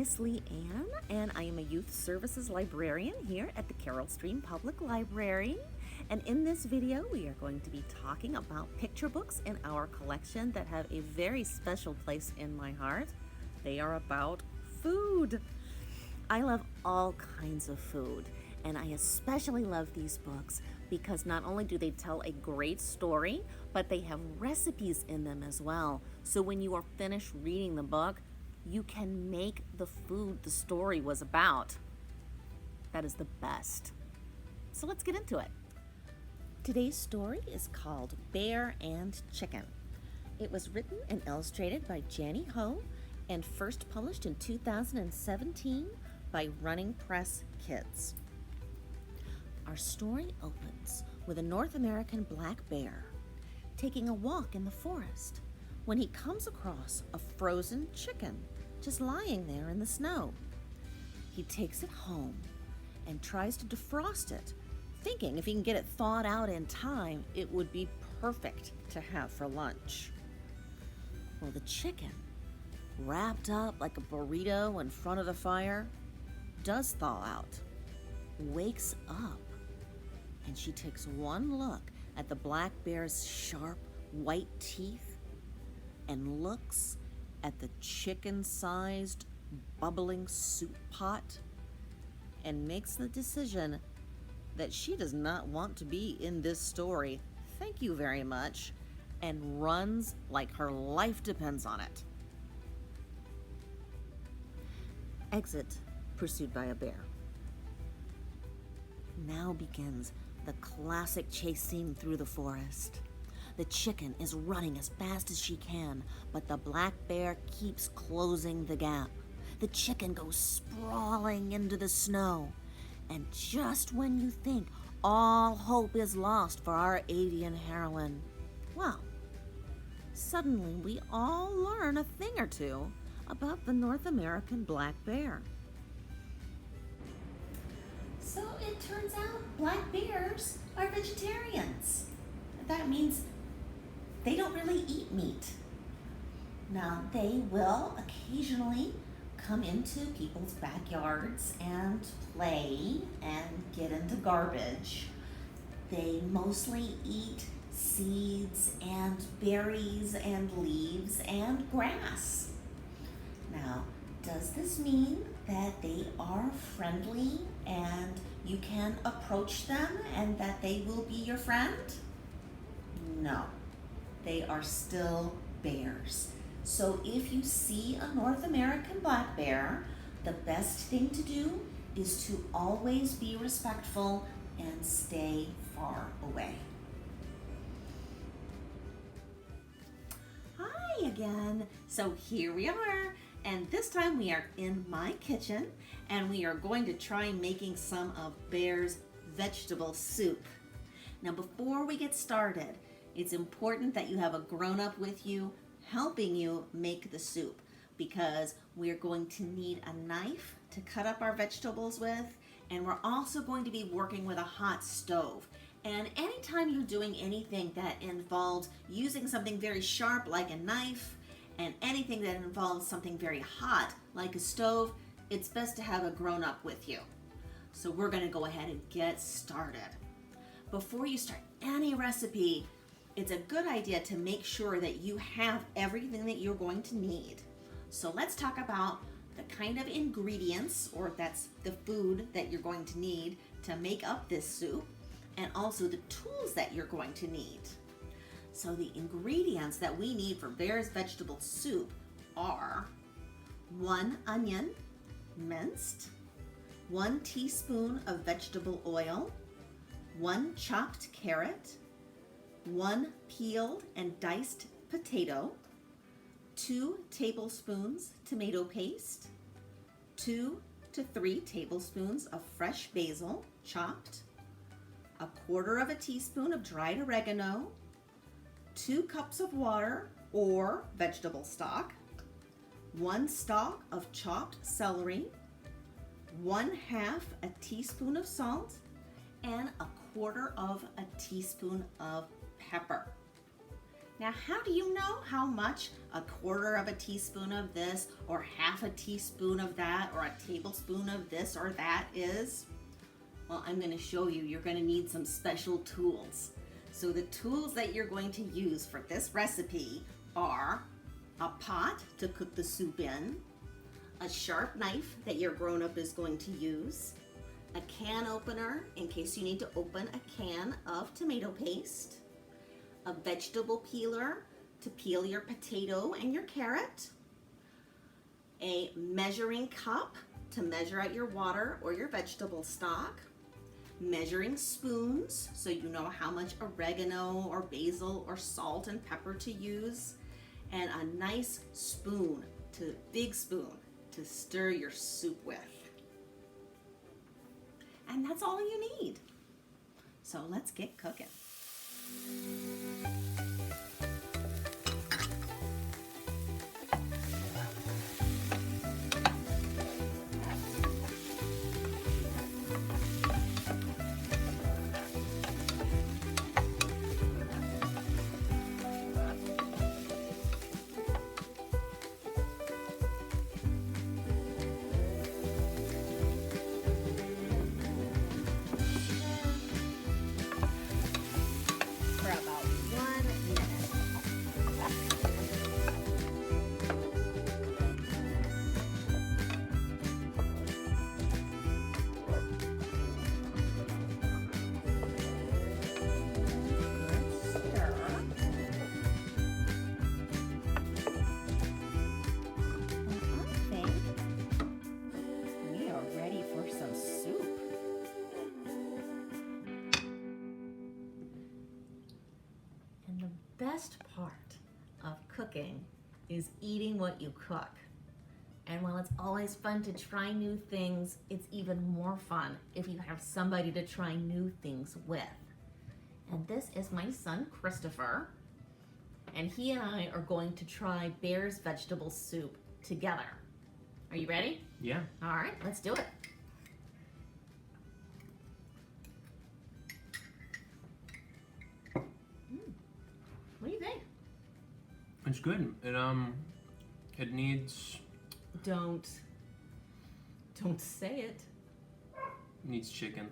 Miss Leigh Anne, and I am a youth services librarian here at the Carroll Stream Public Library. And in this video, we are going to be talking about picture books in our collection that have a very special place in my heart. They are about food. I love all kinds of food, and I especially love these books because not only do they tell a great story, but they have recipes in them as well. So when you are finished reading the book, you can make the food the story was about. That is the best. So let's get into it. Today's story is called Bear and Chicken. It was written and illustrated by Jannie Ho and first published in 2017 by Running Press Kids. Our story opens with a North American black bear taking a walk in the forest when he comes across a frozen chicken just lying there in the snow. He takes it home and tries to defrost it, thinking if he can get it thawed out in time, it would be perfect to have for lunch. Well, the chicken, wrapped up like a burrito in front of the fire, does thaw out, wakes up, and she takes one look at the black bear's sharp white teeth and looks at the chicken-sized bubbling soup pot and makes the decision that she does not want to be in this story, thank you very much, and runs like her life depends on it. Exit pursued by a bear. Now begins the classic chase scene through the forest. The chicken is running as fast as she can, but the black bear keeps closing the gap. The chicken goes sprawling into the snow. And just when you think all hope is lost for our avian heroine, well, suddenly we all learn a thing or two about the North American black bear. So it turns out black bears are vegetarians. That means they don't really eat meat. Now, they will occasionally come into people's backyards and play and get into garbage. They mostly eat seeds and berries and leaves and grass. Now, does this mean that they are friendly and you can approach them and that they will be your friend? No, they are still bears. So if you see a North American black bear, the best thing to do is to always be respectful and stay far away. Hi again. So here we are, and this time we are in my kitchen, and we are going to try making some of Bear's vegetable soup. Now before we get started, it's important that you have a grown-up with you helping you make the soup, because we're going to need a knife to cut up our vegetables with, and we're also going to be working with a hot stove. And anytime you're doing anything that involves using something very sharp like a knife, and anything that involves something very hot like a stove, it's best to have a grown-up with you. So we're going to go ahead and get started. Before you start any recipe, it's a good idea to make sure that you have everything that you're going to need. So let's talk about the kind of ingredients, or that's the food that you're going to need to make up this soup, and also the tools that you're going to need. So the ingredients that we need for Bear's vegetable soup are 1 onion, minced, 1 teaspoon of vegetable oil, 1 chopped carrot, 1 peeled and diced potato, 2 tablespoons tomato paste, 2 to 3 tablespoons of fresh basil chopped, 1/4 teaspoon of dried oregano, 2 cups of water or vegetable stock, 1 stalk of chopped celery, 1/2 teaspoon of salt, and 1/4 teaspoon of pepper. Now, how do you know how much a quarter of a teaspoon of this or half a teaspoon of that or a tablespoon of this or that is? Well, I'm going to show you. You're going to need some special tools. So the tools that you're going to use for this recipe are a pot to cook the soup in, a sharp knife that your grown-up is going to use, a can opener in case you need to open a can of tomato paste, a vegetable peeler to peel your potato and your carrot, a measuring cup to measure out your water or your vegetable stock, measuring spoons so you know how much oregano or basil or salt and pepper to use, and a nice big spoon to stir your soup with. And that's all you need. So let's get cooking. For about 1 minute. Good stir. And I think we are ready for some soup. And the best part of cooking is eating what you cook. And while it's always fun to try new things, it's even more fun if you have somebody to try new things with. And this is my son, Christopher. And he and I are going to try Bear's vegetable soup together. Are you ready? Yeah. All right, let's do it. What do you think? It's good. It needs Don't say it. chicken.